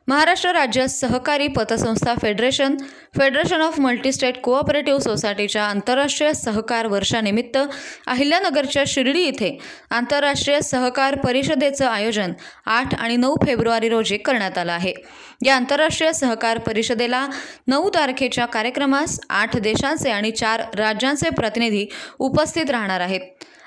महाराष्ट्र राज्य सहकारी पतसंस्था federation, federation of multi-state cooperative सोसायटीच्या आंतरराष्ट्रीय सहकार वर्षानिमित्त अहिल्यानगरच्या शिर्डी येथे आंतरराष्ट्रीय सहकार परिषदेचं आयोजन 8 आणि 9 फेब्रुवारी रोजी करण्यात आलं आहे। या आंतरराष्ट्रीय सहकार परिषदेला 9 तारखेच्या कार्यक्रमास 8 देशांचे आणि 4 राज्यांचे प्रतिनिधी उपस्थित राहणार आहेत।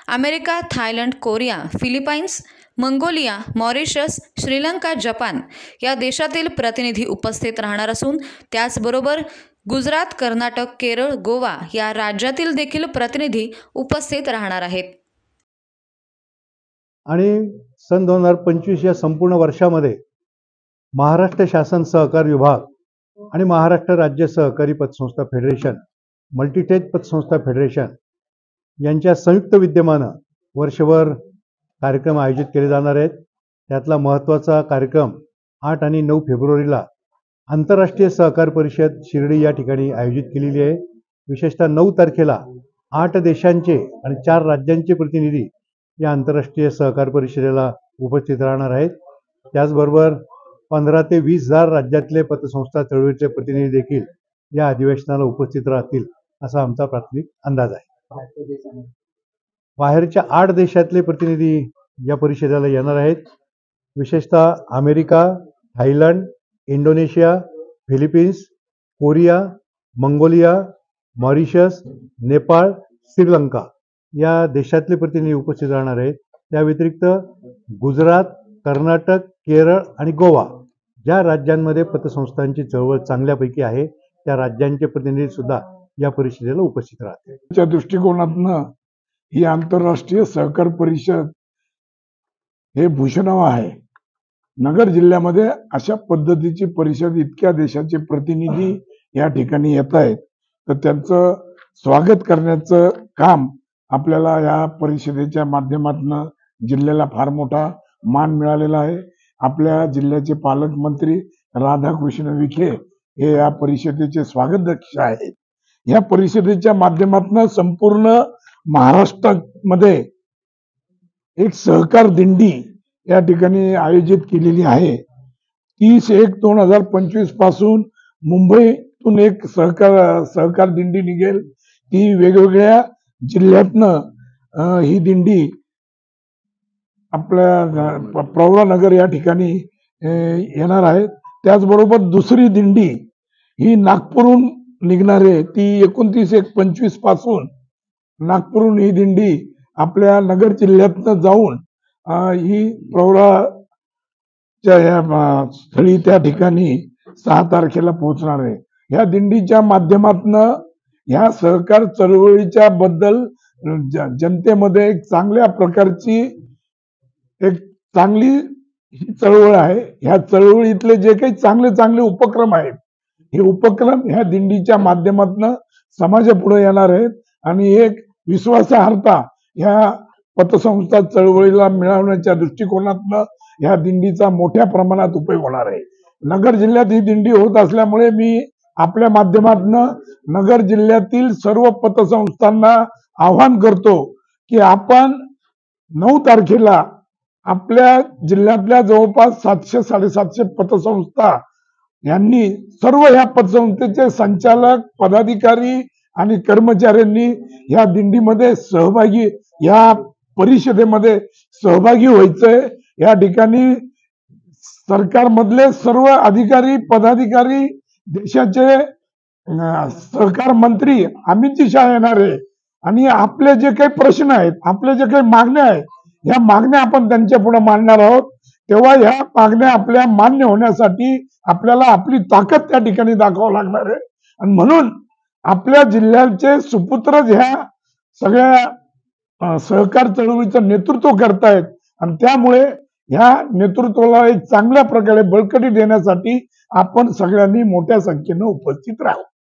America, Thailand, Korea, Philippines, Mongolia, Mauritius, Sri Lanka, Japan या देशातील प्रतिनिधी उपस्थित राहणार असून त्याचबरोबर गुजरात, कर्नाटक, केरळ, गोवा या राज्यातील देखील प्रतिनिधी उपस्थित राहणार आहेत। आणि सन 2025 या संपूर्ण वर्षामध्ये महाराष्ट्र शासन सहकार विभाग आणि महाराष्ट्र राज्य सहकारी पतसंस्था फेडरेशन, मल्टीस्टेट पतसंस्था फेडरेशन यांच्या संयुक्त विद्यमानं वर्षभर कार्यक्रम आयोजित केले जाणार आहेत। त्यातला महत्त्वाचा कार्यक्रम 8 आणि 9 फेब्रुवारीला आंतरराष्ट्रीय सहकार परिषद शिर्डी या ठिकाणी आयोजित केलेली आहे। विशेषतः 9 तारखेला 8 देशांचे आणि 4 राज्यांचे प्रतिनिधी या आंतरराष्ट्रीय सहकार परिषदेला उपस्थित राहणार आहेत। त्याचबरोबर 15 ते 20 हजार राज्यातले पतसंस्था चळवळीचे प्रतिनिधी देखील या अधिवेशनाला उपस्थित राहतील असा आमचा प्राथमिक अंदाज आहे। बाहेरच्या 8 देशातले प्रतिनिधी या परिषदेला येणार आहेत। विशेषतः America, Thailand, Indonesia, Philippines, Korea, Mongolia, Mauritius, Nepal, Sri Lanka या देशातले प्रतिनिधी उपस्थित राहणार आहेत। त्या व्यतिरिक्त गुजरात, कर्नाटक, केरळ आणि गोवा ज्या राज्यांमध्ये पतसंस्थांची चळवळ चांगल्यापैकी आहे त्या राज्यांचे प्रतिनिधी सुद्धा या परिषदेला उपस्थित राहतील। त्या दृष्टिकोनातनं ही आंतरराष्ट्रीय सहकार परिषद हे भूषणाव आहे। नगर जिल्ह्यामध्ये अशा पद्धतीची परिषद इतक्या देशाचे प्रतिनिधी या ठिकाणी येत आहेत, तर त्यांचं स्वागत करण्याचं काम आपल्याला या परिषदेच्या माध्यमातून जिल्ह्याला फार मोठा मान मिळालेला आहे। आपल्या जिल्ह्याचे पालकमंत्री राधाकृष्ण विखे हे या परिषदेचे स्वागताध्यक्ष आहेत। या परिषदेच्या माध्यमातून संपूर्ण महाराष्ट्रामध्ये एक सहकार दिंडी या ठिकाणी आयोजित केलेली आहे। 30/1/2025 पासून मुंबईतून एक सहकार दिंडी निघेल। ती वेगवेगळ्या जिल्ह्यातनं ही दिंडी आपल्या प्रवरानगर या ठिकाणी येणार आहे। त्याचबरोबर दुसरी दिंडी ही नागपूरहून निघणारे, ती 29/1/25 पासून नागपूरहून ही दिंडी आपल्या नगर जिल्ह्यातनं जाऊन ही प्रवराच्या या स्थळी त्या ठिकाणी 6 तारखेला पोहोचणार आहे। या दिंडीच्या माध्यमातून ह्या सहकार चळवळीच्या बद्दल जनतेमध्ये एक चांगल्या प्रकारची एक चांगली ही चळवळ आहे। ह्या चळवळीतले जे काही चांगले चांगले उपक्रम आहेत, हे उपक्रम ह्या दिंडीच्या माध्यमातून समाजापुढे येणार आहेत आणि एक विश्वासार्हता ह्या पतसंस्था चळवळीला मिळवण्याच्या दृष्टिकोनातून ह्या दिंडीचा मोठ्या प्रमाणात उपयोग होणार आहे। नगर जिल्ह्यात ही दिंडी होत असल्यामुळे मी आपल्या माध्यमातून नगर जिल्ह्यातील सर्व पतसंस्थांना आवाहन करतो की आपण 9 तारखेला आपल्या जिल्ह्यातल्या जवळपास 700-750 पतसंस्था यांनी सर्व ह्या पतसंस्थेचे संचालक, पदाधिकारी आणि कर्मचाऱ्यांनी या दिंडीमध्ये सहभागी, या परिषदेमध्ये सहभागी व्हायचंय। या ठिकाणी सरकारमधले सर्व अधिकारी, पदाधिकारी, देशाचे सहकार मंत्री अमित शहा येणार आहे आणि आपले जे काही प्रश्न आहेत, आपले जे काही मागण्या आहेत, या मागण्या आपण त्यांच्या पुढे मांडणार आहोत। तेव्हा ह्या मागण्या आपल्या मान्य होण्यासाठी आपल्याला आपली ताकद त्या ठिकाणी दाखवावं लागणार आहे आणि म्हणून आपल्या जिल्ह्याचे सुपुत्र ह्या सगळ्या सहकार चळवळीचं नेतृत्व करतायत आणि त्यामुळे ह्या नेतृत्वाला एक चांगल्या प्रकारे बळकटी देण्यासाठी आपण सगळ्यांनी मोठ्या संख्येने उपस्थित राहावं।